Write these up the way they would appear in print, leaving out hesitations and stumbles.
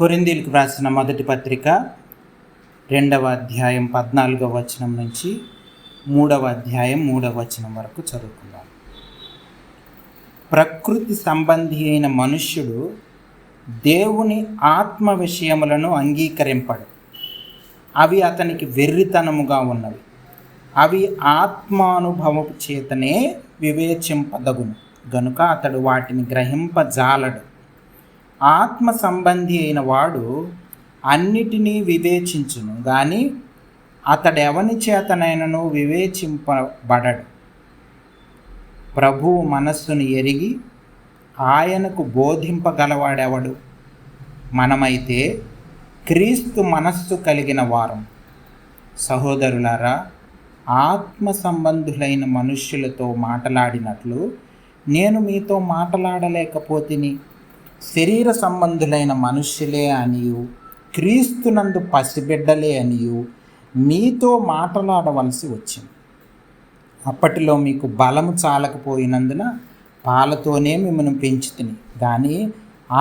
కొరింథీయులకు రాసిన మొదటి పత్రిక 2వ అధ్యాయం 14వ వచనం నుంచి 3వ అధ్యాయం 3వ వచనం వరకు చదువుకుందాం. ప్రకృతి సంబంధి అయిన మనుష్యుడు దేవుని ఆత్మ విషయములను అంగీకరింపడు. అవి అతనికి వెర్రితనముగా ఉన్నవి. అవి ఆత్మానుభవము చేతనే వివేచింపదగును గనుక అతడు వాటిని గ్రహింపజాలడు. ఆత్మ సంబంధి అయిన వాడు అన్నిటినీ వివేచించును గాని అతడెవని చేతనైనను వివేచింపబడడు. ప్రభువు మనస్సును ఎరిగి ఆయనకు బోధింపగలవాడెవడు? మనమైతే క్రీస్తు మనస్సు కలిగిన వారం. సహోదరులారా, ఆత్మ సంబంధులైన మనుష్యులతో మాట్లాడినట్లు నేను మీతో మాట్లాడలేకపోతిని. శరీర సంబంధులైన మనుష్యులే అనియు క్రీస్తునందు పసిబిడ్డలే అనియు మీతో మాట్లాడవలసి వచ్చింది. అప్పటిలో మీకు బలము చాలకపోయినందున పాలతోనే మిమ్మల్ని పెంచుతిని కానీ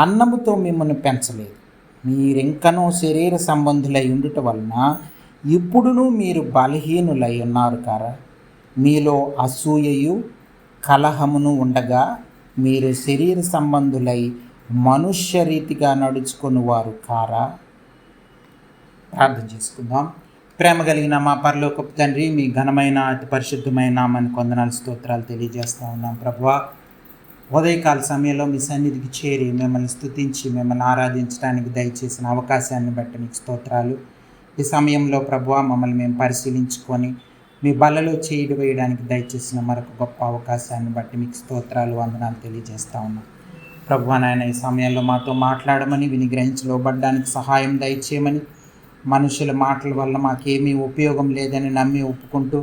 అన్నముతో మిమ్మల్ని పెంచలేదు. మీరింకనూ శరీర సంబంధులై ఉండుట వలన ఇప్పుడును మీరు బలహీనులై ఉన్నారు కారా? మీలో అసూయయు కలహమును ఉండగా మీరు శరీర సంబంధులై మనుష్య రీతిగా నడుచుకుని వారు కారా? ప్రార్థన చేసుకుందాం. ప్రేమ కలిగిన మా పరలోకపు తండ్రి, మీ ఘనమైన అతి పరిశుద్ధమైన నామానికి వందనాలు స్తోత్రాలు తెలియజేస్తూ ఉన్నాం. ప్రభువా, ఉదయకాల సమయంలో మీ సన్నిధికి చేరి మిమ్మల్ని స్తుతించి మిమ్మల్ని ఆరాధించడానికి దయచేసిన అవకాశాన్ని బట్టి మీకు స్తోత్రాలు. ఈ సమయంలో ప్రభువా, మమ్మల్ని మేము పరిశీలించుకొని మీ బలలో చేయి వేయడానికి దయచేసిన మరొక గొప్ప అవకాశాన్ని బట్టి మీకు స్తోత్రాలు వందనాలు తెలియజేస్తూ ఉన్నాం. ప్రభువా నాయన, ఈ సమయంలో మాతో మాట్లాడమని, విని గ్రహించి లోబడ్డానికి సహాయం దయచేయమని, మనుషుల మాటల వల్ల మాకేమీ ఉపయోగం లేదని నమ్మి ఒప్పుకుంటూ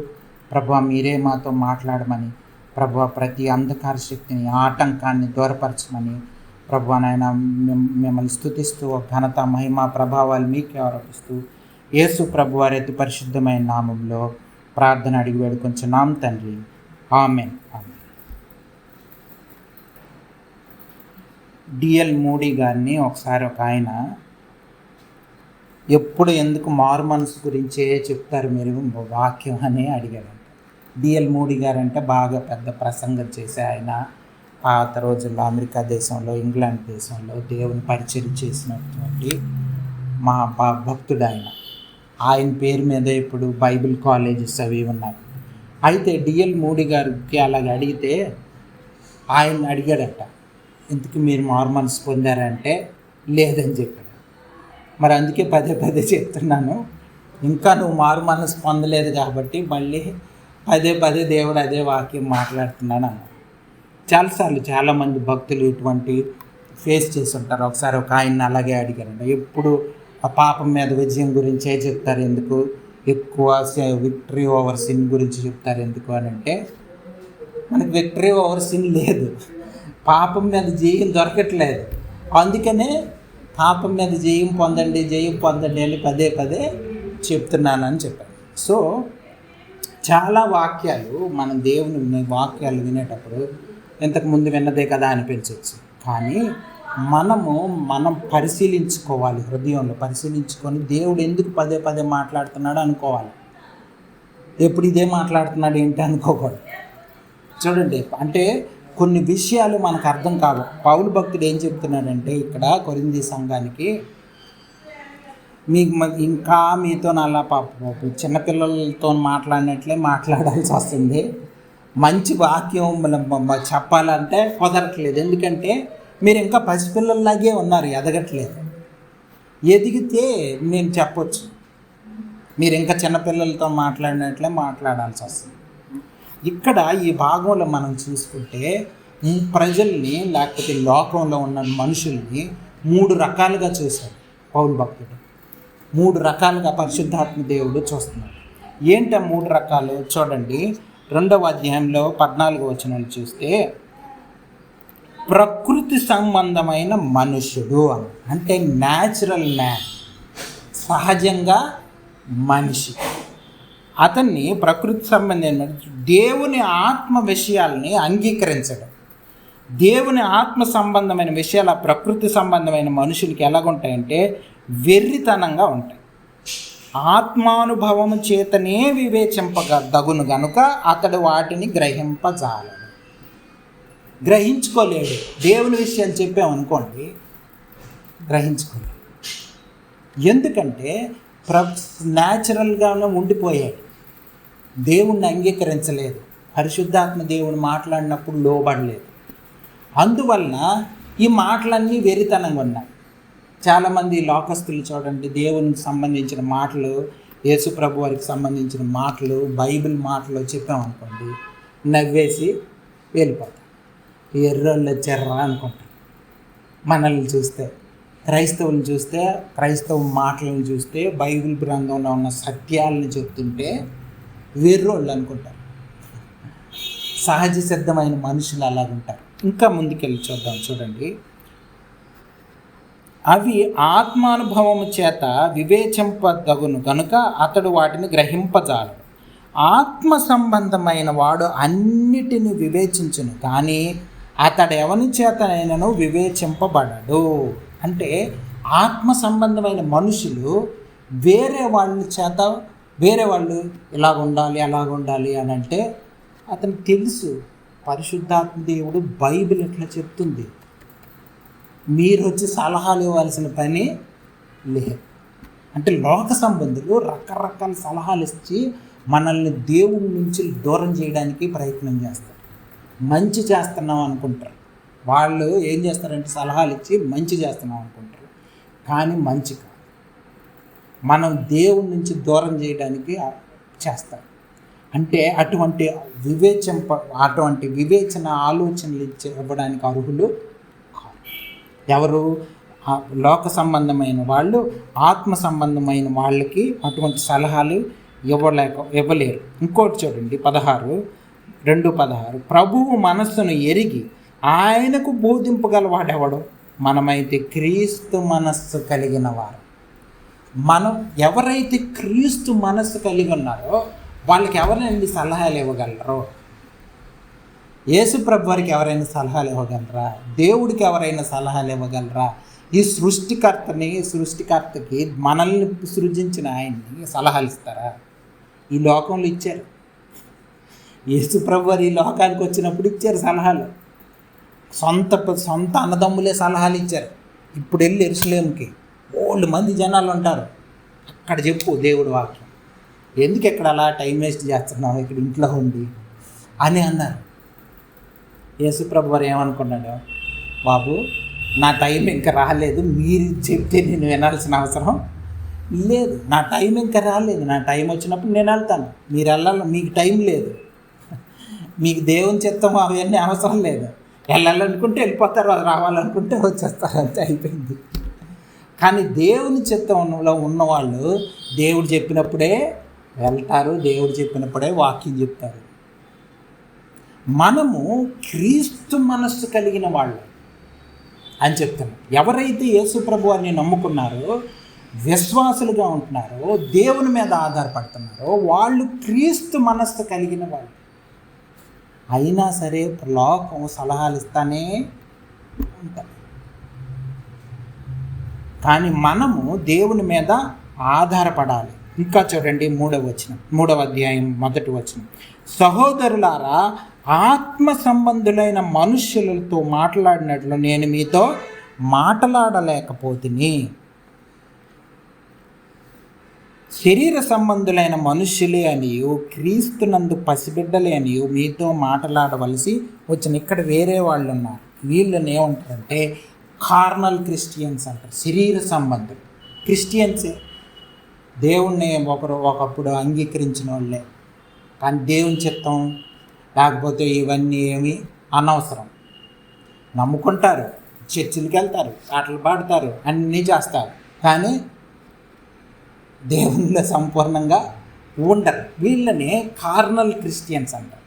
ప్రభువా మీరే మాతో మాట్లాడమని, ప్రభువా ప్రతి అంధకార శక్తిని ఆటంకాన్ని దూరపరచమని ప్రభువా నాయన మిమ్మల్ని స్తుతిస్తూ ఘనత మహిమ ప్రభావాలు మీకే ఆరోపిస్తూ యేసు ప్రభువారి అతి పరిశుద్ధమైన నామంలో ప్రార్థన అడిగి వేడుకొంచున్నాం తండ్రి, ఆమేన్. డిఎల్ మూడీ గారిని ఒకసారి ఒక ఆయన ఎప్పుడు ఎందుకు మారు మనసు గురించే చెప్తారు మీరు వాక్యం అని అడిగాడంట. డిఎల్ మూడీ గారు అంటే బాగా పెద్ద ప్రసంగం చేసే ఆయన. పాత రోజుల్లో అమెరికా దేశంలో, ఇంగ్లాండ్ దేశంలో దేవుని పరిచయం చేసినటువంటి మా భక్తుడు ఆయన. ఆయన పేరు మీద ఇప్పుడు బైబిల్ కాలేజెస్ అవి ఉన్నాయి. అయితే డిఎల్ మూడీ గారికి అలాగ అడిగితే ఆయన అడిగాడట, ఇంతకు మీరు మారు మనసు పొందారంటే లేదని చెప్పాడు. మరి అందుకే పదే పదే చెప్తున్నాను, ఇంకా నువ్వు మారు మనసు పొందలేదు కాబట్టి మళ్ళీ పదే పదే దేవుడు అదే వాక్యం మాట్లాడుతున్నాను అన్నాడు. చాలాసార్లు చాలామంది భక్తులు ఇటువంటి ఫేస్ చేసి ఉంటారు. ఒకసారి ఒక ఆయన్ని అలాగే అడిగారంట, ఎప్పుడు ఆ పాపం మీద విజయం గురించే చెప్తారు ఎందుకు, ఎక్కువ విక్టరీ ఓవర్ సిన్ గురించి చెప్తారు ఎందుకు అని అంటే, మనకు విక్టరీ ఓవర్ సిన్ లేదు, పాపం మీద జయం దొరకట్లేదు. అందుకనే పాపం మీద జయం పొందండి అని పదే పదే చెప్తున్నానని చెప్పాను. సో చాలా వాక్యాలు మనం దేవుని వాక్యాలు వినేటప్పుడు ఇంతకుముందు విన్నదే కదా అనిపించవచ్చు. కానీ మనం పరిశీలించుకోవాలి, హృదయంలో పరిశీలించుకొని దేవుడు ఎందుకు పదే పదే మాట్లాడుతున్నాడు అనుకోవాలి. ఎప్పుడు ఇదే మాట్లాడుతున్నాడు ఏంటి అనుకోకూడదు. చూడండి, అంటే కొన్ని విషయాలు మనకు అర్థం కావు. పౌలు భక్తుడు ఏం చెప్తున్నాడంటే ఇక్కడ కొరింథీ సంఘానికి, ఇంకా మీతో అలా చిన్నపిల్లలతో మాట్లాడినట్లే మాట్లాడాల్సి వస్తుంది. మంచి వాక్యం చెప్పాలంటే కుదరట్లేదు. ఎందుకంటే మీరు ఇంకా పసిపిల్లల్లాగే ఉన్నారు, ఎదగట్లేదు. ఎదిగితే నేను చెప్పొచ్చు, మీరు ఇంకా చిన్నపిల్లలతో మాట్లాడినట్లే మాట్లాడాల్సి వస్తుంది. ఇక్కడ ఈ భాగంలో మనం చూసుకుంటే ప్రజల్ని, లేకపోతే లోకంలో ఉన్న మనుషుల్ని 3 రకాలుగా చూశాడు పౌలు భక్తుడు. 3 రకాలుగా పరిశుద్ధాత్మ దేవుడు చూస్తున్నాడు. ఏంటి 3 రకాలు చూడండి. 2వ అధ్యాయంలో 14వ వచనాలు చూస్తే, ప్రకృతి సంబంధమైన మనుషుడు అంటే న్యాచురల్ మ్యాన్, సహజంగా మనిషి. అతన్ని ప్రకృతి సంబంధమైన దేవుని ఆత్మ విషయాల్ని అంగీకరించడం. దేవుని ఆత్మ సంబంధమైన విషయాలు ఆ ప్రకృతి సంబంధమైన మనుషులకి ఎలాగుంటాయంటే వెర్రితనంగా ఉంటాయి. ఆత్మానుభవము చేతనే వివేచింపదగును గనుక అతడు వాటిని గ్రహింపజాలడు. గ్రహించుకోలేడు. దేవుని విషయాలు చెప్పామనుకోండి, గ్రహించుకోలేడు. ఎందుకంటే న్యాచురల్గానే ఉండిపోయాడు. దేవుణ్ణి అంగీకరించలేదు. పరిశుద్ధాత్మ దేవుడు మాట్లాడినప్పుడు లోబడలేదు. అందువలన ఈ మాటలన్నీ వెరితనంగా ఉన్నాయి. చాలామంది లోకస్తులు చూడండి, దేవునికి సంబంధించిన మాటలు, యేసు ప్రభు వారికి సంబంధించిన మాటలు, బైబిల్ మాటలు చెప్పామనుకోండి, నవ్వేసి వెళ్ళిపోతారు. ఎర్రోళ్ళు చెర్రా అనుకుంటారు. మనల్ని చూస్తే, క్రైస్తవులను చూస్తే, క్రైస్తవ మాటలను చూస్తే, బైబిల్ గ్రంథంలో ఉన్న సత్యాలను చెప్తుంటే వెర్రోళ్ళు అనుకుంటారు. సహజ సిద్ధమైన మనుషులు అలాగుంటారు. ఇంకా ముందుకెళ్ళి చూద్దాం. చూడండి, అవి ఆత్మానుభవము చేత వివేచింపదగును కనుక అతడు వాటిని గ్రహింపజాలడు. ఆత్మ సంబంధమైన వాడు అన్నిటిని వివేచించును, కానీ అతడు ఎవని చేతనైనను వివేచింపబడడు. అంటే ఆత్మ సంబంధమైన మనుషులు వేరే వాళ్ళ చేత, వేరే వాళ్ళు ఎలాగుండాలి అని అంటే అతనికి తెలుసు. పరిశుద్ధాత్మ దేవుడు బైబిల్ ఎట్లా చెప్తుంది, మీరు వచ్చి సలహాలు ఇవ్వాల్సిన పని లేదు. అంటే లోక సంబంధులు రకరకాల సలహాలు ఇచ్చి మనల్ని దేవుడి నుంచి దూరం చేయడానికి ప్రయత్నం చేస్తారు. మంచి చేస్తున్నాం అనుకుంటారు. వాళ్ళు ఏం చేస్తారంటే సలహాలు ఇచ్చి మంచి చేస్తున్నాం అనుకుంటారు, కానీ మంచి కాదు. మనం దేవుడి నుంచి దూరం చేయడానికి చేస్తారు. అంటే అటువంటి వివేచన ఆలోచనలు ఇవ్వడానికి అర్హులు ఎవరు? లోక సంబంధమైన వాళ్ళు. ఆత్మ సంబంధమైన వాళ్ళకి అటువంటి సలహాలు ఇవ్వలేరు. ఇంకోటి చూడండి, 2:16, ప్రభువు మనస్సును ఎరిగి ఆయనకు బోధింపగలవాడెవడు? మనమైతే క్రీస్తు మనస్సు కలిగిన వారు. మనం ఎవరైతే క్రీస్తు మనస్సు కలిగి ఉన్నారో వాళ్ళకి ఎవరైనా సలహాలు ఇవ్వగలరో? యేసు ప్రభు వారికి ఎవరైనా సలహాలు ఇవ్వగలరా? దేవుడికి ఎవరైనా సలహాలు ఇవ్వగలరా? ఈ సృష్టికర్తకి మనల్ని సృజించిన ఆయన్ని సలహాలు ఇస్తారా? ఈ లోకంలో ఇచ్చారు. యేసు ప్రభు వారు ఈ లోకానికి వచ్చినప్పుడు ఇచ్చారు సలహాలు. సొంత అన్నదమ్ములే సలహాలు ఇచ్చారు. ఇప్పుడు వెళ్ళి యెరూషలేముకి 1,000 మంది జనాలు ఉంటారు, అక్కడ చెప్పు దేవుడి వాక్యం. ఎందుకు ఎక్కడ అలా టైం వేస్ట్ చేస్తున్నావు ఇక్కడ ఇంట్లో ఉండి అని అన్నారు. యేసుప్రభు వారు ఏమనుకున్నాడు? బాబు, నా టైం ఇంకా రాలేదు, మీరు చెప్తే నేను వినాల్సిన అవసరం లేదు. నా టైం ఇంకా రాలేదు. నా టైం వచ్చినప్పుడు నేను వెళ్తాను. మీరు వెళ్ళాలి, మీకు టైం లేదు. మీకు దేవుని చిత్తం అవన్నీ అవసరం లేదు. వెళ్ళాలనుకుంటే వెళ్ళిపోతారు, అది రావాలనుకుంటే వచ్చేస్తారు, అంతే, అయిపోయింది. కానీ దేవుని చిత్తంలో ఉన్నవాళ్ళు దేవుడు చెప్పినప్పుడే వెళ్తారు, దేవుడు చెప్పినప్పుడే వాక్యం చెప్తారు. మనము క్రీస్తు మనస్సు కలిగిన వాళ్ళు అని చెప్తున్నాం. ఎవరైతే యేసు ప్రభు వారిని నమ్ముకున్నారో, విశ్వాసులుగా ఉంటున్నారో, దేవుని మీద ఆధారపడుతున్నారో వాళ్ళు క్రీస్తు మనస్సు కలిగిన వాళ్ళు. అయినా సరే లోకం సలహాలు ఇస్తానే ఉంటారు. కానీ మనము దేవుని మీద ఆధారపడాలి. ఇంకా చూడండి, 3వ అధ్యాయం 1వ వచనం, సహోదరులారా, ఆత్మ సంబంధులైన మనుష్యులతో మాట్లాడినట్లు నేను మీతో మాట్లాడలేకపోతిని. శరీర సంబంధులైన మనుష్యులే అనియు క్రీస్తునందు పసిబిడ్డలే అనియు మీతో మాట్లాడవలసి వచ్చిన. ఇక్కడ వేరే వాళ్ళు ఉన్నారు. వీళ్ళని ఏమంటారంటే కార్నల్ క్రిస్టియన్స్ అంటారు. శరీర సంబంధులు క్రిస్టియన్సే, దేవుణ్ణి ఒకప్పుడు అంగీకరించిన వాళ్ళే, కానీ దేవుని చిత్తం లేకపోతే ఇవన్నీ ఏమి అనవసరం. నమ్ముకుంటారు, చర్చిలకు వెళ్తారు, పాటలు పాడతారు, అన్నీ చేస్తారు, కానీ దేవునిలో సంపూర్ణంగా ఉండరు. వీళ్ళని కార్నల్ క్రిస్టియన్స్ అంటారు.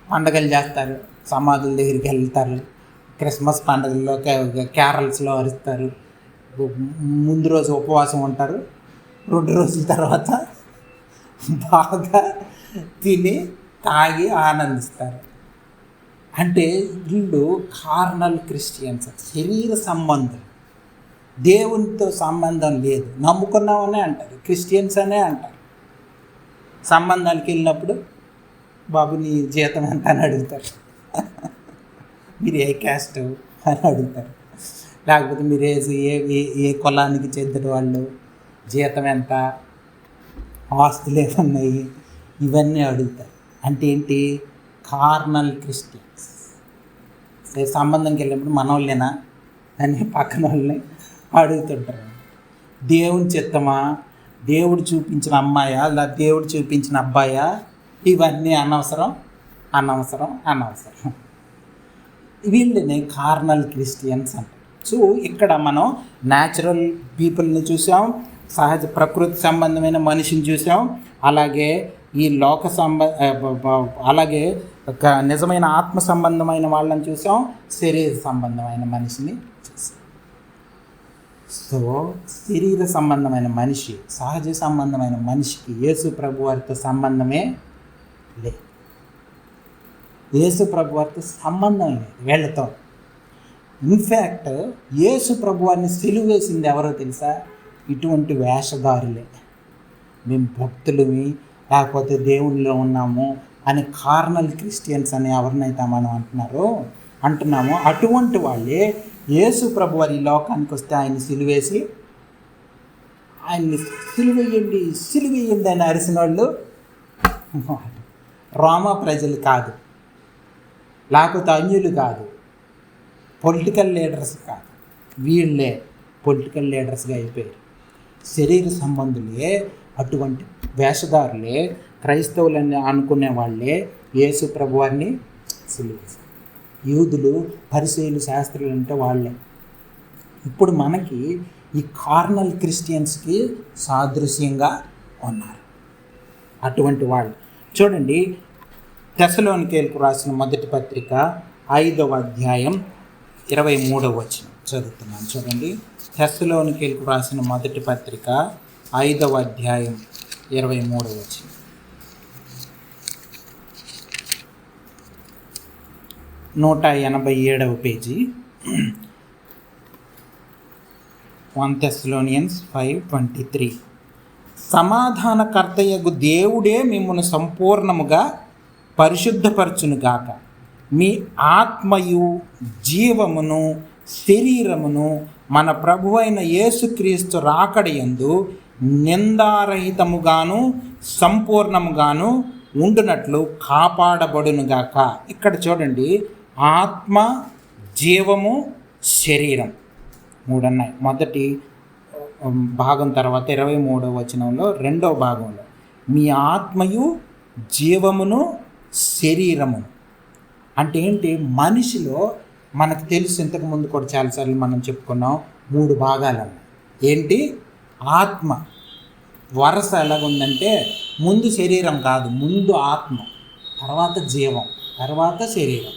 పండగలు చేస్తారు, సమాధుల దగ్గరికి వెళ్తారు, క్రిస్మస్ పండుగల్లో క్యారల్స్లో అరుస్తారు, ముందు రోజు ఉపవాసం ఉంటారు, 2 రోజుల తర్వాత బాగా తిని తాగి ఆనందిస్తారు. అంటే వీళ్ళు కార్నల్ క్రిస్టియన్స్, శరీర సంబంధం, దేవునితో సంబంధం లేదు, నమ్ముకున్నామనే అంటారు, క్రిస్టియన్స్ అనే అంటారు. సంబంధాలకు వెళ్ళినప్పుడు బాబు నీ జీతం ఎంత అని అడుగుతారు, మీరు ఏ క్యాస్ట్ అని అడుగుతారు, లేకపోతే మీరు ఏ కులానికి చెందిన వాళ్ళు, జీతం ఎంత, ఆస్తులు ఏమన్నాయి, ఇవన్నీ అడుగుతారు. అంటే ఏంటి? Carnal Christians. సంబంధంకి వెళ్ళినప్పుడు మన వాళ్ళేనా అని పక్కన వాళ్ళని అడుగుతుంటారు. దేవుని చిత్తమా, దేవుడు చూపించిన అమ్మాయా, లేదా దేవుడు చూపించిన అబ్బాయా, ఇవన్నీ అనవసరం. వీళ్ళని కార్నల్ క్రిస్టియన్స్ అంటారు. సో ఇక్కడ మనం న్యాచురల్ పీపుల్ని చూసాం, సహజ ప్రకృతి సంబంధమైన మనిషిని చూసాం, అలాగే ఈ అలాగే ఒక నిజమైన ఆత్మ సంబంధమైన వాళ్ళని చూసాం, శరీర సంబంధమైన మనిషిని చూసాం. సో శరీర సంబంధమైన మనిషి, సహజ సంబంధమైన మనిషికి యేసు ప్రభు వారితో సంబంధమే లేదు. యేసు ప్రభు వారితో సంబంధం లేదు వీళ్ళతో. ఇన్ఫ్యాక్ట్ యేసు ప్రభు వారిని సిలువ వేసింది ఎవరో తెలుసా? ఇటువంటి వేషధారులే. మేము భక్తులమి, లేకపోతే దేవునిలో ఉన్నాము అని కార్నల్ క్రిస్టియన్స్ అని ఎవరినైతే మనం అంటున్నామో అటువంటి వాళ్ళే యేసు ప్రభు వారి లోకానికి వస్తే ఆయన్ని సిలువేసి, ఆయన్ని సిలువేయండి అని అరిసిన వాళ్ళు రోమా ప్రజలు కాదు, లేకపోతే అన్యులు కాదు, పొలిటికల్ లీడర్స్ కాదు, వీళ్ళే పొలిటికల్ లీడర్స్గా అయిపోయారు. శరీర సంబంధులే, అటువంటి వేషధారులే, క్రైస్తవులని అనుకునే వాళ్ళే యేసు ప్రభు వారిని సిలువేశారు. యూదులు, పరిసయ్యులు, శాస్త్రులు అంటే వాళ్ళే. ఇప్పుడు మనకి ఈ కార్నల్ క్రిస్టియన్స్కి సాదృశ్యంగా ఉన్నారు అటువంటి వాళ్ళు. చూడండి, తెస్సలోనికీయులకు రాసిన మొదటి పత్రిక 5వ అధ్యాయం 23వ వచనం చదువుతున్నాను. చూడండి, తెస్సలోనికీయులకు రాసిన మొదటి పత్రిక 5వ అధ్యాయం 23వ వచనం. నూట 87వ పేజీ, 1 Thessalonians 5:23. సమాధానకర్తయగు దేవుడే మిమ్మును సంపూర్ణముగా పరిశుద్ధపరచునుగాక, మీ ఆత్మయు జీవమును శరీరమును మన ప్రభువైన యేసుక్రీస్తు రాకడయందు నిందారహితముగాను సంపూర్ణముగాను ఉండునట్లు కాపాడబడునుగాక. ఇక్కడ చూడండి, ఆత్మ, జీవము, శరీరం 3 ఉన్నాయి. మొదటి భాగం తర్వాత 23వ వచనంలో 2వ భాగంలో మీ ఆత్మయు జీవమును శరీరమును అంటే ఏంటి? మనిషిలో మనకు తెలుసు, ఇంతకుముందు కూడా చాలాసార్లు మనం చెప్పుకున్నాం, 3 భాగాలు ఉన్నాయి. ఏంటి? ఆత్మ వరస ఎలాగుందంటే, ముందు శరీరం కాదు, ముందు ఆత్మ, తర్వాత జీవం, తర్వాత శరీరం.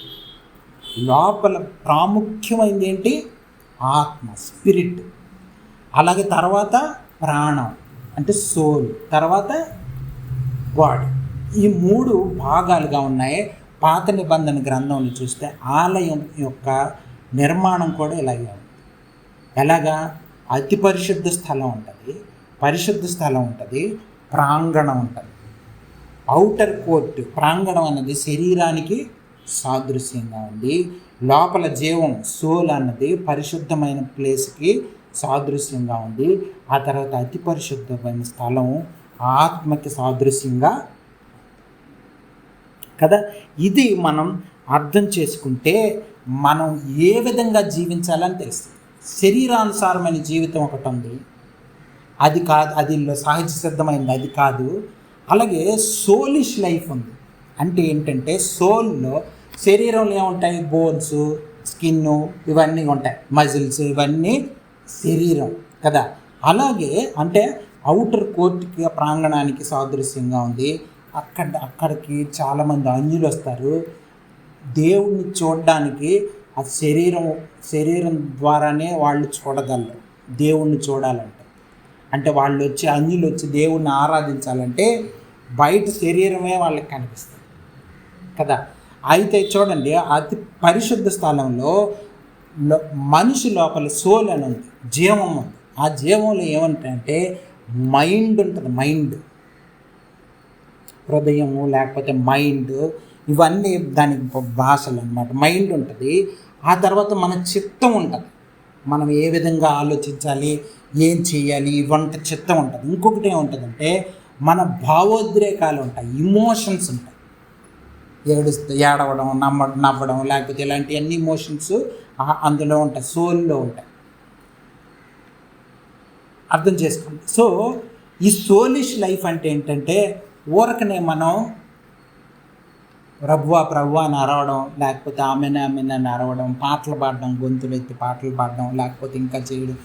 లోపల ప్రాముఖ్యమైనది ఏంటి? ఆత్మ, స్పిరిట్. అలాగే తర్వాత ప్రాణం అంటే సోల్, తర్వాత బాడీ. ఈ 3 భాగాలుగా ఉన్నాయి. పాత నిబంధన గ్రంథంలో చూస్తే ఆలయం యొక్క నిర్మాణం కూడా ఇలాగే ఉంది. ఎలాగా? అతి పరిశుద్ధ స్థలం ఉంటుంది, పరిశుద్ధ స్థలం ఉంటుంది, ప్రాంగణం ఉంటుంది. ఔటర్ కోర్టు, ప్రాంగణం అన్నది శరీరానికి సాదృశ్యంగా ఉంది. లోపల జీవం, సోల్ అన్నది పరిశుద్ధమైన ప్లేస్కి సాదృశ్యంగా ఉంది. ఆ తర్వాత అతి పరిశుద్ధమైన స్థలం ఆత్మకి సాదృశ్యంగా కదా. ఇది మనం అర్థం చేసుకుంటే మనం ఏ విధంగా జీవించాలని తెలుస్తుంది. శరీరానుసారమైన జీవితం ఒకటి ఉంది, అది కాదు, అది సహజ సిద్ధమైనది, అది కాదు. అలాగే సోలిష్ లైఫ్ ఉంది. అంటే ఏంటంటే సోల్లో, శరీరంలో ఏముంటాయి? బోన్స్, స్కిన్, ఇవన్నీ ఉంటాయి, మజిల్స్, ఇవన్నీ శరీరం కదా. అలాగే అంటే అవుటర్ కోర్టుకి, ప్రాంగణానికి సాదృశ్యంగా ఉంది. అక్కడికి చాలామంది అన్యులు వస్తారు దేవుణ్ణి చూడడానికి. ఆ శరీరం ద్వారానే వాళ్ళు చూడగలరు దేవుణ్ణి చూడాలంటే. అంటే వాళ్ళు వచ్చి, అన్యులు వచ్చి దేవుణ్ణి ఆరాధించాలంటే బయట శరీరమే వాళ్ళకి కనిపిస్తుంది కదా. అయితే చూడండి, అతి పరిశుద్ధ స్థలంలో మనిషి లోపల సోల్ అని ఉంది, జీవం ఉంది. ఆ జీవంలో ఏమంటే మైండ్ ఉంటుంది. మైండ్, హృదయము లేకపోతే మైండ్, ఇవన్నీ దానికి భాషలు అన్నమాట. మైండ్ ఉంటుంది. ఆ తర్వాత మన చిత్తం ఉంటుంది, మనం ఏ విధంగా ఆలోచించాలి, ఏం చేయాలి, ఇవంటి చిత్తం ఉంటుంది. ఇంకొకటి ఏముంటుందంటే మన భావోద్రేకాలు ఉంటాయి, ఇమోషన్స్ ఉంటాయి. ఏడవడం, నవ్వడం లేకపోతే ఇలాంటి అన్ని ఇమోషన్స్ అందులో ఉంటాయి, సోల్లో ఉంటాయి. అర్థం చేసుకోండి. సో ఈ సోలిష్ లైఫ్ అంటే ఏంటంటే ఊరకనే మనం ప్రభువా అని అరవడం, లేకపోతే ఆమెనే అని అరవడం, పాటలు పాడడం, గొంతులు ఎత్తి పాటలు పాడడం, లేకపోతే ఇంకా చేయడం,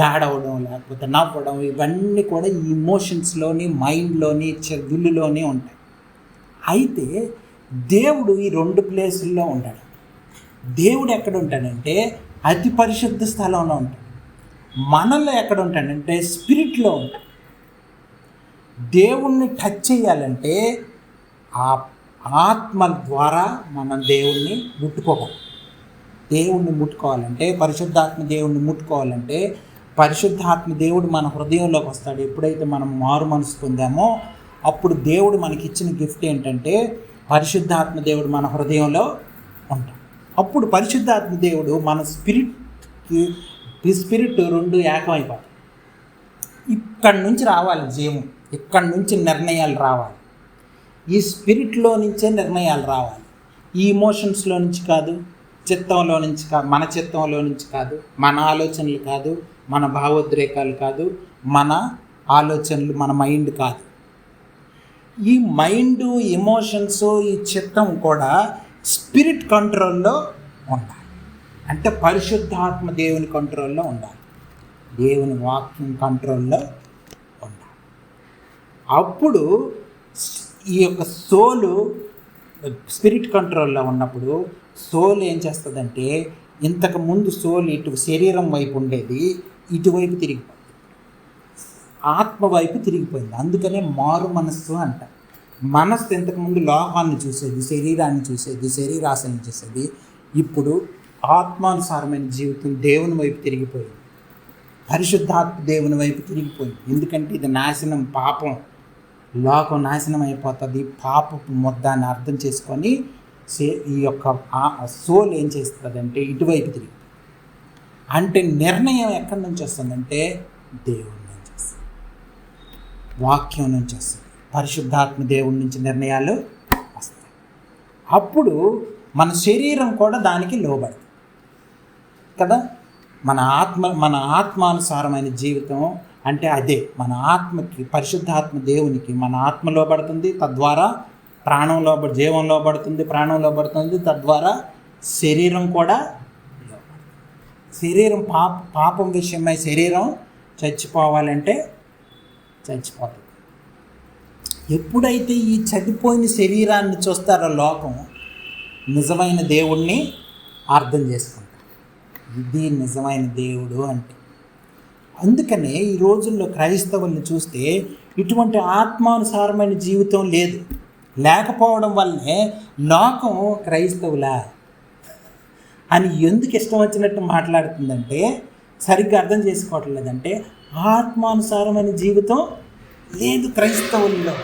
ఏడవడం, లేకపోతే నవ్వడం, ఇవన్నీ కూడా ఈ ఇమోషన్స్లోని, మైండ్లోని, విల్లులోనే ఉంటాయి. అయితే దేవుడు ఈ రెండు ప్లేసుల్లో ఉంటాడు. దేవుడు ఎక్కడ ఉంటాడంటే అతి పరిశుద్ధ స్థలంలో ఉంటాడు. మనలో ఎక్కడ ఉంటాడంటే స్పిరిట్లో ఉంటాడు. దేవుణ్ణి టచ్ చేయాలంటే ఆ ఆత్మ ద్వారా మనం దేవుణ్ణి ముట్టుకోవాలంటే పరిశుద్ధాత్మ దేవుణ్ణి ముట్టుకోవాలంటే పరిశుద్ధాత్మ దేవుడు మన హృదయంలోకి వస్తాడు. ఎప్పుడైతే మనం మారు మనసు పొందామో అప్పుడు దేవుడు మనకిచ్చిన గిఫ్ట్ ఏంటంటే పరిశుద్ధాత్మ దేవుడు మన హృదయంలో ఉంటాడు. అప్పుడు పరిశుద్ధాత్మ దేవుడు మన స్పిరిట్ రెండు ఏకమైపోతాయి. ఇక్కడి నుంచి రావాలి జీవం, ఇక్కడి నుంచి నిర్ణయాలు రావాలి. ఈ స్పిరిట్లో నుంచే నిర్ణయాలు రావాలి. ఈ ఇమోషన్స్లో నుంచి కాదు, చిత్తంలో నుంచి కాదు, మన చిత్తంలో నుంచి కాదు, మన ఆలోచనలు కాదు, మన భావోద్రేకాలు కాదు, మన ఆలోచనలు, మన మైండ్ కాదు. ఈ మైండ్, ఎమోషన్స్, ఈ చిత్తం కూడా స్పిరిట్ కంట్రోల్లో ఉండాలి. అంటే పరిశుద్ధాత్మ దేవుని కంట్రోల్లో ఉండాలి, దేవుని వాక్యం కంట్రోల్లో ఉండాలి. అప్పుడు ఈ యొక్క సోలు స్పిరిట్ కంట్రోల్లో ఉన్నప్పుడు సోల్ ఏం చేస్తుందంటే ఇంతకుముందు సోల్ ఇటు శరీరం వైపు ఉండేది, ఇటువైపు తిరిగిపోయింది, ఆత్మ వైపు తిరిగిపోయింది. అందుకనే మారు మనస్సు అంట. మనస్సు ఇంతకుముందు లోకాన్ని చూసేది, శరీరాన్ని చూసేది, శరీరాశని చూసేది. ఇప్పుడు ఆత్మానుసారమైన జీవితం దేవుని వైపు తిరిగిపోయింది, పరిశుద్ధాత్మ దేవుని వైపు తిరిగిపోయింది. ఎందుకంటే ఇది నాశనం, పాపం, లోకం నాశనం అయిపోతుంది. పాపపు ముద్దాన్ని అర్థం చేసుకొని ఈ యొక్క సోల్ ఏం చేస్తుందంటే ఇటువైపు తిరిగి. అంటే నిర్ణయం ఎక్కడి నుంచి వస్తుందంటే దేవుడి నుంచి వస్తుంది, వాక్యం నుంచి వస్తుంది, పరిశుద్ధాత్మ దేవుడి నుంచి నిర్ణయాలు వస్తాయి. అప్పుడు మన శరీరం కూడా దానికి లోబడుతుంది కదా. మన ఆత్మానుసారమైన జీవితం అంటే అదే. మన ఆత్మకి, పరిశుద్ధాత్మ దేవునికి మన ఆత్మ లోబడుతుంది, తద్వారా ప్రాణం జీవం లోబడుతుంది, ప్రాణం లోబడుతుంది, తద్వారా శరీరం కూడా శరీరం పాపం విషయమై శరీరం చచ్చిపోవాలంటే చచ్చిపోతుంది. ఎప్పుడైతే ఈ చనిపోయిన శరీరాన్ని చూస్తారో లోకం, నిజమైన దేవుణ్ణి అర్థం చేసుకుంటారు. ఇది నిజమైన దేవుడు అంటే. అందుకనే ఈ రోజుల్లో క్రైస్తవుల్ని చూస్తే ఇటువంటి ఆత్మానుసారమైన జీవితం లేకపోవడం వల్లనే లోకం క్రైస్తవులా అని ఎందుకు ఇష్టం వచ్చినట్టు మాట్లాడుతుందంటే సరిగ్గా అర్థం చేసుకోవటం లేదంటే ఆత్మానుసారమైన జీవితం లేదు క్రైస్తవుల్లో.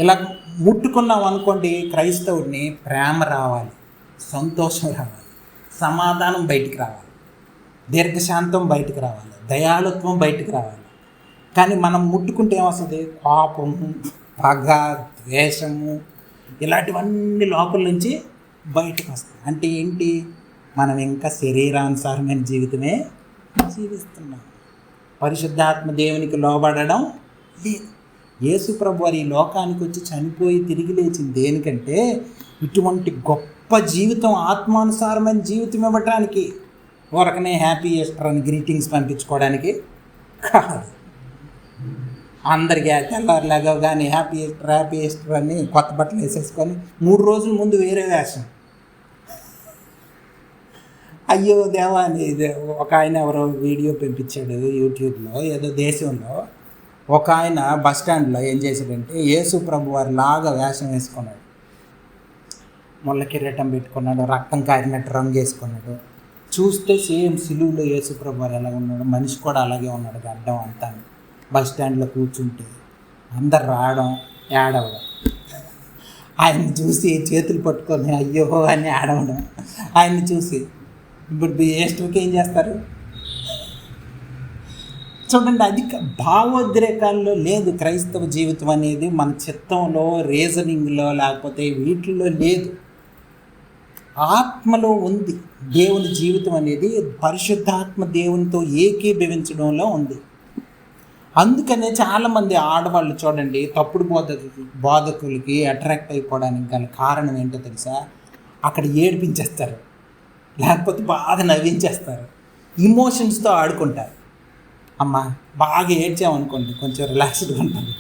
ఇలా ముట్టుకున్నాం అనుకోండి, క్రైస్తవుడిని ప్రేమ రావాలి, సంతోషం రావాలి, సమాధానం బయటికి రావాలి, దీర్ఘశాంతం బయటికి రావాలి, దయాళుత్వం బయటికి రావాలి. కానీ మనం ముట్టుకుంటే ఏమొస్తుంది? కోపము, పగ, ద్వేషము, ఇలాంటివన్నీ లోపల నుంచి బయటకు వస్తాయి. అంటే ఏంటి? మనం ఇంకా శరీరానుసారమైన జీవితమే జీవిస్తున్నాం, పరిశుద్ధాత్మ దేవునికి లోబడడం లేదు. యేసు ప్రభు వారు ఈ లోకానికి వచ్చి చనిపోయి తిరిగి లేచింది దేనికంటే ఇటువంటి గొప్ప జీవితం, ఆత్మానుసారమైన జీవితం ఇవ్వటానికి. ఊరకనే హ్యాపీ ఈస్టర్ అని గ్రీటింగ్స్ పంపించుకోవడానికి కాదు. అందరికీ తెల్లారులాగా కానీ హ్యాపీ ఈస్టర్ అని కొత్త బట్టలు వేసేసుకొని 3 రోజుల ముందు వేరే వేషం. అయ్యో దేవా అని ఒక ఆయన ఎవరో వీడియో పంపించాడు యూట్యూబ్లో, ఏదో దేశంలో ఒక ఆయన బస్ స్టాండ్లో ఏం చేశాడంటే యేసు ప్రభు వారి లాగా వేషం వేసుకున్నాడు. ముళ్ళ కిరీటం పెట్టుకున్నాడు, రక్తం కారినట్టు రంగు వేసుకున్నాడు. చూస్తే సేమ్ సిలువులో యేసుప్రభు వారు ఎలా ఉన్నాడు, మనిషి కూడా అలాగే ఉన్నాడు, గడ్డం అంతా. బస్ స్టాండ్లో కూర్చుంటే అందరు రావడం, ఏడవడం, ఆయన్ని చూసి చేతులు పట్టుకొని అయ్యో అని ఏడవడం. ఆయన్ని చూసి ఇప్పుడు ఏస్టుకి ఏం చేస్తారు చూడండి. అది భావోద్రేకాల్లో లేదు క్రైస్తవ జీవితం అనేది. మన చిత్తంలో, రీజనింగ్లో, లేకపోతే వీటిల్లో లేదు, ఆత్మలో ఉంది. దేవుని జీవితం అనేది పరిశుద్ధాత్మ దేవునితో ఏకీభవించడంలో ఉంది. అందుకనే చాలామంది ఆడవాళ్ళు చూడండి తప్పుడు బోధకులకి అట్రాక్ట్ అయిపోవడానికి గల కారణం ఏంటో తెలుసా? అక్కడ ఏడిపించేస్తారు, లేకపోతే బాగా నవ్వించేస్తారు, ఇమోషన్స్తో ఆడుకుంటారు. అమ్మ బాగా ఏడ్చామనుకోండి కొంచెం రిలాక్స్డ్గా ఉంటుంది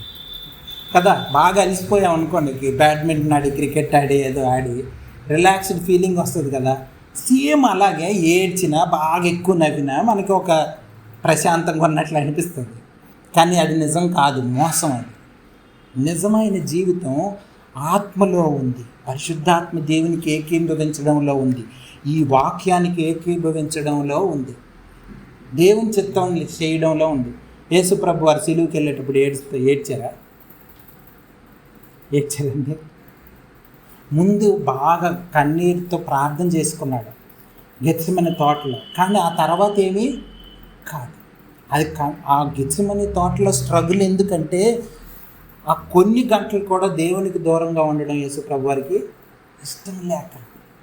కదా. బాగా అలసిపోయామనుకోండి, బ్యాడ్మింటన్ ఆడి, క్రికెట్ ఆడి, ఏదో ఆడి రిలాక్స్డ్ ఫీలింగ్ వస్తుంది కదా. సేమ్ అలాగే ఏడ్చినా, బాగా ఎక్కువ నవ్వినా మనకి ఒక ప్రశాంతంగా ఉన్నట్లు అనిపిస్తుంది. కానీ అది నిజం కాదు, మోసం. అది నిజమైన జీవితం ఆత్మలో ఉంది, పరిశుద్ధాత్మ దేవునికి ఏకీభవించడంలో ఉంది, ఈ వాక్యానికి ఏకీభవించడంలో ఉంది, దేవుని చిత్తం చేయడంలో ఉంది. యేసుప్రభు వారు సిలువుకి వెళ్ళేటప్పుడు ఏడ్చారండి. ముందు బాగా కన్నీరుతో ప్రార్థన చేసుకున్నాడు గెత్సేమనే తోటలో. కానీ ఆ తర్వాత ఏమీ కాదు. అది ఆ గెత్సేమనే తోటలో స్ట్రగుల్ ఎందుకంటే ఆ కొన్ని గంటలు కూడా దేవునికి దూరంగా ఉండడం యేసుప్రభు వారికి ఇష్టం లేక,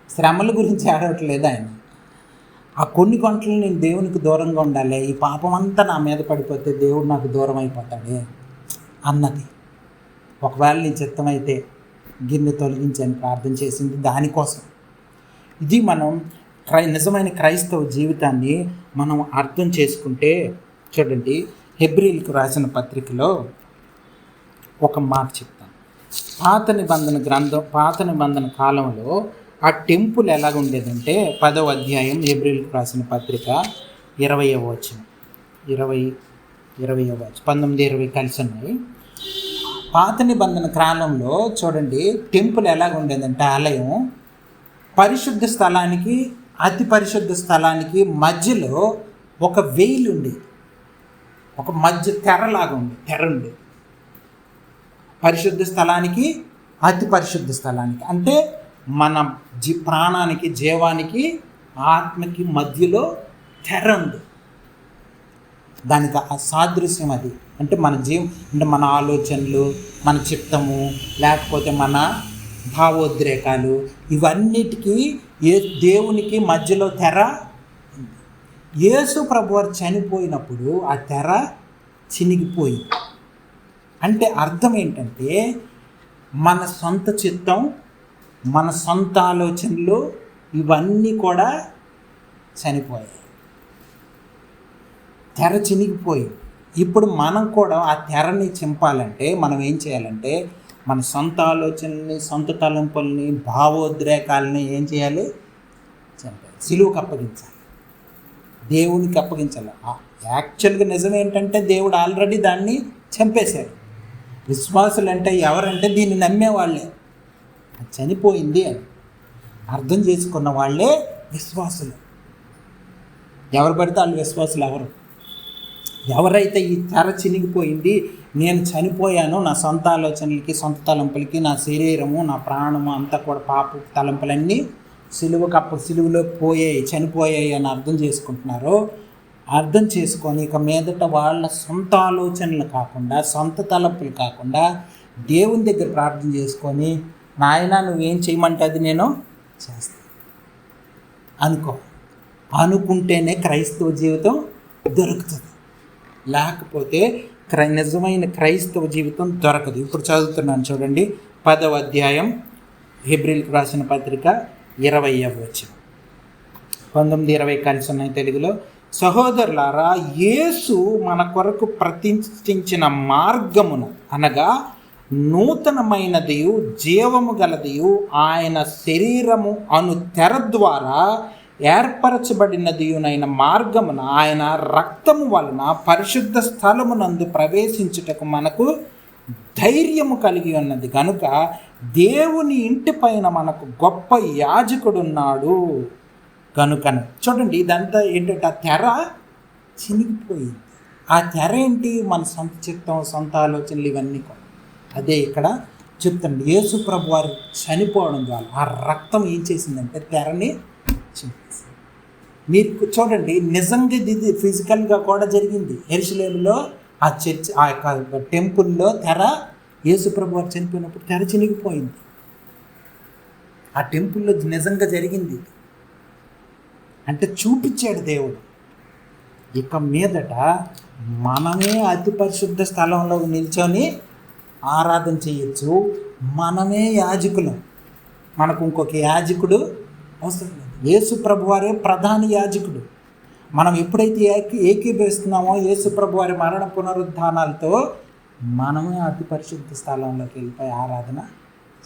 శ్రమల గురించి ఆడవట్లేదు ఆయన. ఆ కొన్ని గంటలు నేను దేవునికి దూరంగా ఉండాలి, ఈ పాపం అంతా నా మీద పడిపోతే దేవుడు నాకు దూరం అయిపోతాడే అన్నది. ఒకవేళ నీ చిత్తమైతే గిన్నె తొలగించని ప్రార్థన చేసింది దానికోసం. ఇది మనం నిజమైన క్రైస్తవ జీవితాన్ని మనం అర్థం చేసుకుంటే చూడండి, హెబ్రీలకు రాసిన పత్రికలో ఒక మాట చెప్తాను. పాత నిబంధన కాలంలో ఆ టెంపుల్ ఎలాగ ఉండేదంటే 10వ అధ్యాయం హెబ్రీలకు రాసిన పత్రిక 20వ వచనం, 20వ వచనం, 19-20 కలిసి ఉన్నాయి. పాత నిబంధన కాలంలో చూడండి టెంపుల్ ఎలాగ ఉండేదంటే ఆలయం పరిశుద్ధ స్థలానికి అతి పరిశుద్ధ స్థలానికి మధ్యలో ఒక వెయిల్ ఉండేది, ఒక మధ్య తెరలాగా ఉంది. పరిశుద్ధ స్థలానికి అతి పరిశుద్ధ స్థలానికి అంటే మన ప్రాణానికి, జీవానికి, ఆత్మకి మధ్యలో తెర ఉంది. దానికి ఆ సాదృశ్యం అది. అంటే మన అంటే మన ఆలోచనలు, మన చిత్తము, లేకపోతే మన భావోద్రేకాలు, ఇవన్నిటికీ దేవునికి మధ్యలో తెర. యేసు ప్రభువారు చనిపోయినప్పుడు ఆ తెర చినిగిపోయింది. అంటే అర్థం ఏంటంటే మన సొంత చిత్తం, మన సొంత ఆలోచనలు ఇవన్నీ కూడా చనిపోయాయి, తెర చినిగిపోయింది. ఇప్పుడు మనం కూడా ఆ తెరని చింపాలంటే మనం ఏం చేయాలంటే మన సొంత ఆలోచనల్ని, సొంత తలంపుల్ని, భావోద్రేకాలని ఏం చేయాలి? చంపాలి, సిలువకు అప్పగించాలి, దేవునికి అప్పగించాలి. యాక్చువల్గా నిజం ఏంటంటే దేవుడు ఆల్రెడీ దాన్ని చంపేశాడు. విశ్వాసులు అంటే ఎవరంటే దీన్ని నమ్మేవాళ్ళే. చనిపోయింది అని అర్థం చేసుకున్న వాళ్ళే విశ్వాసులు. ఎవరు పడితే వాళ్ళు విశ్వాసులు ఎవరు? ఎవరైతే ఈ తెర చినిగిపోయింది, నేను చనిపోయాను, నా సొంత ఆలోచనలకి, సొంత తలంపులకి, నా శరీరము, నా ప్రాణము అంతా కూడా పాప తలంపులన్నీ సిలువలో చనిపోయాయి అని అర్థం చేసుకుంటున్నారో, అర్థం చేసుకొని ఇక మీదట వాళ్ళ సొంత ఆలోచనలు కాకుండా, సొంత తలంపులు కాకుండా దేవుని దగ్గర ప్రార్థన చేసుకొని, నాయన నువ్వేం చేయమంటే అది నేను చేస్తాను అనుకుంటేనే క్రైస్తవ జీవితం దొరుకుతుంది. లేకపోతే నిజమైన క్రైస్తవ జీవితం దొరకదు. ఇప్పుడు చదువుతున్నాను చూడండి, 10వ అధ్యాయం హెబ్రీలకు రాసిన పత్రిక 20వ వచనం, 19-20 కలిసి ఉన్నాయి తెలుగులో. సహోదరులారా, యేసు మన కొరకు ప్రతిష్ఠించిన మార్గమును అనగా నూతనమైనదియు జీవము గలదియు ఆయన శరీరము అను తెర ద్వారా ఏర్పరచబడినదియునైన మార్గమున ఆయన రక్తము వలన పరిశుద్ధ స్థలమునందు ప్రవేశించుటకు మనకు ధైర్యము కలిగి ఉన్నది కనుక దేవుని ఇంటి పైన మనకు గొప్ప యాజకుడున్నాడు కనుకను. చూడండి, ఇదంతా ఏంటంటే ఆ తెర చినిగిపోయింది. ఆ తెర ఏంటి? మన సొంత చిత్తం, సొంత ఆలోచనలు, ఇవన్నీ కూడా. అదే ఇక్కడ చెప్తాను. యేసు ప్రభు వారు చనిపోవడం ద్వారా ఆ రక్తం ఏం చేసిందంటే తెరని చింపేసింది. మీరు చూడండి, నిజంగా ఇది ఫిజికల్గా కూడా జరిగింది. యెరూషలేములో ఆ చర్చ్, ఆ యొక్క టెంపుల్లో తెర, యేసు ప్రభు వారు చనిపోయినప్పుడు తెర చినిగిపోయింది. ఆ టెంపుల్లో నిజంగా జరిగింది. అంటే చూపించాడు దేవుడు. ఇక మీదట మనమే అతి పరిశుద్ధ స్థలంలో నిల్చొని ఆరాధన చేయొచ్చు. మనమే యాజకులం. మనకు ఇంకొక యాజకుడు అవసరం లేదు. యేసు ప్రభు వారే ప్రధాన యాజకుడు. మనం ఎప్పుడైతే ఏకీభవిస్తున్నామో యేసు ప్రభు వారి మరణ పునరుద్ధానాలతో, మనమే అతి పరిశుద్ధ స్థలంలోకి వెళ్ళిపోయి ఆరాధన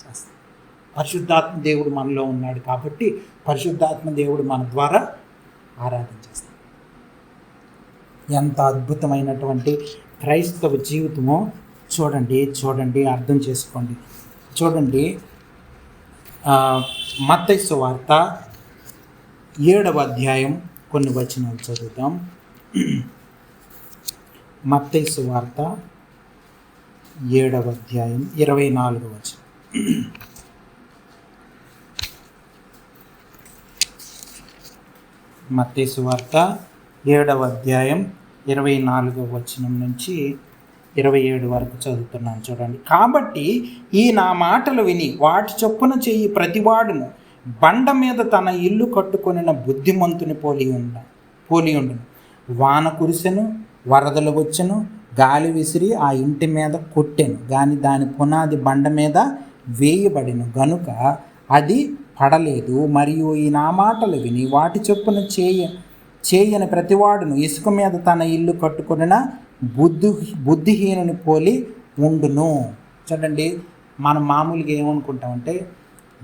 చేస్తాం. పరిశుద్ధాత్మ దేవుడు మనలో ఉన్నాడు కాబట్టి పరిశుద్ధాత్మ దేవుడు మన ద్వారా ఆరాధన చేస్తాం. ఎంత అద్భుతమైనటువంటి క్రైస్తవ జీవితమో చూడండి, అర్థం చేసుకోండి. చూడండి, మత్తయి సువార్త 7వ అధ్యాయం కొన్ని వచనాలు చదువుతాం. మత్తయి సువార్త 7వ అధ్యాయం 24వ వచనం. మత్తయి సువార్త 7వ అధ్యాయం 24వ వచనం నుంచి 27 వరకు చదువుతున్నాను. చూడండి. కాబట్టి ఈ నా మాటలు విని వాటి చొప్పున చెయ్యి ప్రతివాడును బండ మీద తన ఇల్లు కట్టుకొనిన బుద్ధిమంతుని పోలి ఉండును. వాన కురిసెను, వరదలు వచ్చెను, గాలి విసిరి ఆ ఇంటి మీద కొట్టెను, కానీ దాని పునాది బండ మీద వేయబడిను గనుక అది పడలేదు. మరియు ఈ నా మాటలు విని వాటి చొప్పున చేయని ప్రతివాడును ఇసుక మీద తన ఇల్లు కట్టుకొనిన బుద్ధిహీనుని పోలి ఉండును. చూడండి, మనం మామూలుగా ఏమనుకుంటామంటే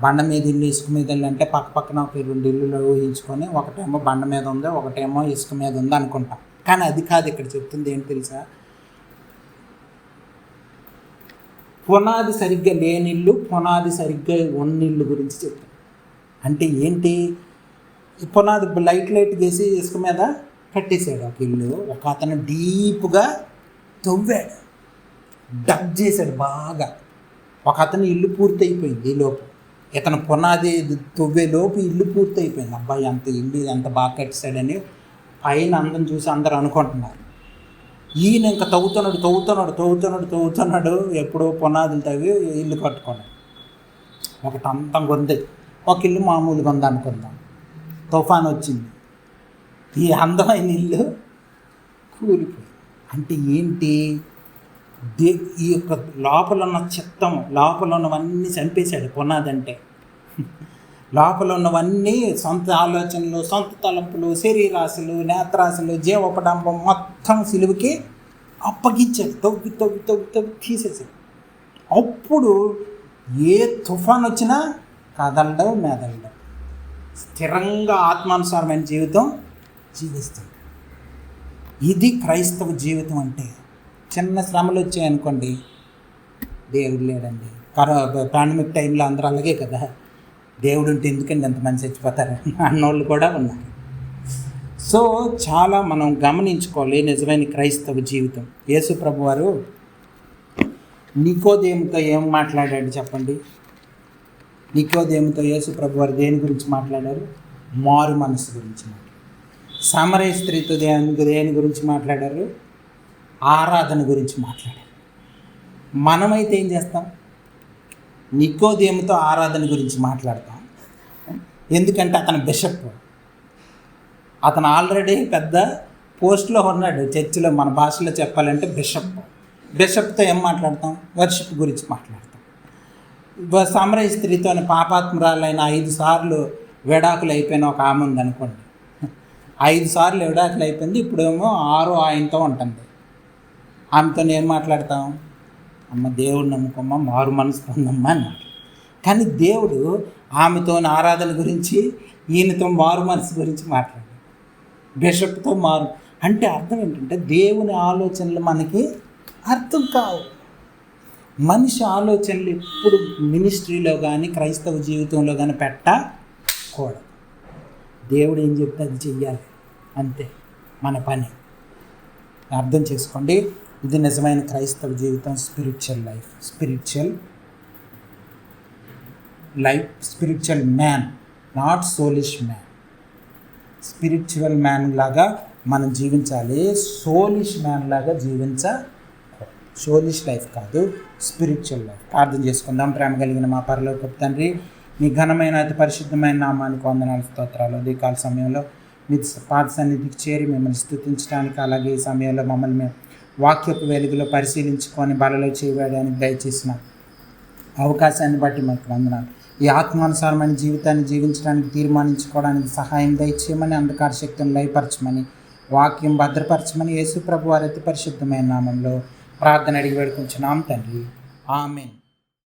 బండ మీద ఇల్లు, ఇసుక మీద ఇల్లు అంటే పక్కన ఒక 2 ఇల్లులు ఊహించుకొని ఒకటేమో బండ మీద ఉంది, ఒకటేమో ఇసుక మీద ఉంది అనుకుంటాం. కానీ అది కాదు. ఇక్కడ చెప్తుంది ఏంటి తెలుసా? పునాది సరిగ్గా లేని ఇల్లు, పునాది సరిగ్గా ఉన్న ఇల్లు గురించి చెప్తాం. అంటే ఏంటి? పునాది లైట్ వేసి ఇసుక మీద కట్టేశాడు ఒక ఇల్లు. ఒక అతను డీప్గా తవ్వాడు, డగ్ చేశాడు బాగా. ఒక అతను ఇల్లు పూర్తి అయిపోయింది. ఈలోపు ఇతను పునాది తవ్వేలోపు ఇల్లు పూర్తి అయిపోయింది. అబ్బాయి ఎంత బాగా కట్టేశాడని పైన అందరం చూసి అందరూ అనుకుంటున్నారు. ఈయన ఇంకా తవ్వుతున్నాడు. ఎప్పుడో పునాదులు తవ్వి ఇల్లు కట్టుకున్నాడు. ఒకటి అంతంగా ఉంది, ఒక ఇల్లు మామూలుగా ఉంది అనుకుందాం. తుఫాను వచ్చింది, ఈ అందమైన ఇల్లు కూలిపోయింది. అంటే ఏంటి? ఈ యొక్క లోపల ఉన్న చిత్తం, లోపల ఉన్నవన్నీ చంపేశాడు. పునాది అంటే లోపల ఉన్నవన్నీ సొంత ఆలోచనలు, సొంత తలంపులు, శరీరాశలు, నేత్రాశలు, జీవపడంబం మొత్తం సిలువుకి అప్పగించాడు. తవ్వి తీసేసాడు. అప్పుడు ఏ తుఫాన్ వచ్చినా కదలడం, మెదలడం, స్థిరంగా ఆత్మానుసారమైన జీవితం జీవిస్తుంది. ఇది క్రైస్తవ జీవితం అంటే. చిన్న శ్రమలు వచ్చాయనుకోండి, దేవుడు లేడండి. పాండమిక్ టైంలో అందరూ అలాగే కదా, దేవుడు ఉంటే ఎందుకండి ఎంతమంది చచ్చిపోతారు అన్నోళ్ళు కూడా ఉన్నారు. సో చాలా మనం గమనించుకోవాలి నిజమైన క్రైస్తవ జీవితం. యేసు ప్రభు వారు నికోదేముతో ఏం మాట్లాడాడు చెప్పండి? నికోదేముతో యేసు ప్రభు వారు దేని గురించి మాట్లాడారు? మారు మనసు గురించి మాట్లాడారు. సమరయ స్త్రీతో దేని గురించి మాట్లాడారు? ఆరాధన గురించి మాట్లాడారు. మనమైతే ఏం చేస్తాం? నికోదేముతో ఆరాధన గురించి మాట్లాడతాం. ఎందుకంటే అతను బిషప్, అతను ఆల్రెడీ పెద్ద పోస్ట్లో ఉన్నాడు చర్చిలో. మన భాషలో చెప్పాలంటే బిషప్తో ఏం మాట్లాడతాం? వర్షిప్ గురించి మాట్లాడతాం. సమరయ స్త్రీతో పాపాత్మురాలైన 5 సార్లు విడాకులు అయిపోయిన ఒక ఆమె ఉంది అనుకోండి. 5 సార్లు విడాకులు అయిపోయింది, ఇప్పుడేమో 6 ఆయనతో ఉంటుంది. ఆమెతో ఏం మాట్లాడతాం? అమ్మ దేవుడు నమ్ముకోమ్మ, మారు మనసు పొందమ్మా అని మాట్లాడు. కానీ దేవుడు ఆమెతో ఆరాధన గురించి, ఈయనతో మారు మనసు గురించి మాట్లాడాడు. బిషప్తో మారు అంటే అర్థం ఏంటంటే దేవుని ఆలోచనలు మనకి అర్థం కావు. మనిషి ఆలోచనలు ఎప్పుడు మినిస్ట్రీలో కానీ క్రైస్తవ జీవితంలో కానీ పెట్టకూడదు. దేవుడు ఏం చెప్తే అది చెయ్యాలి, అంతే మన పని. అర్థం చేసుకోండి, ఇది నిజమైన క్రైస్తవ జీవితం. Spiritual life, spiritual man, not selfish man. Spiritual man లాగా మనం జీవించాలి, సోలిష్ మ్యాన్ లాగా సోలిష్ లైఫ్ కాదు, స్పిరిచువల్ లైఫ్. ప్రార్థన చేసుకుందాం. ప్రేమ కలిగిన మా పరలోకపు తండ్రి, మీ ఘనమైన అతి పరిశుద్ధమైన నామానికి వందనాలు, స్తోత్రాలు. ఉదయకాల సమయంలో మీ పాద సన్నిధికి చేరి మిమ్మల్ని స్తుతించడానికి, అలాగే ఈ సమయంలో మమ్మల్ని మేము వాక్యపు వెలుగులో పరిశీలించుకొని బలలో చేయడానికి దయచేసిన అవకాశాన్ని బట్టి మాకు వందనాలు. ఈ ఆత్మానుసారమైన జీవితాన్ని జీవించడానికి తీర్మానించుకోవడానికి సహాయం దయచేయమని, అంధకార శక్తిని లయపరచమని, వాక్యం భద్రపరచమని యేసు ప్రభు వారి అతి పరిశుద్ధమైన నామంలో ప్రార్థన అడిగి వేడుకుంటున్నాం తండ్రి. ఆమేన్.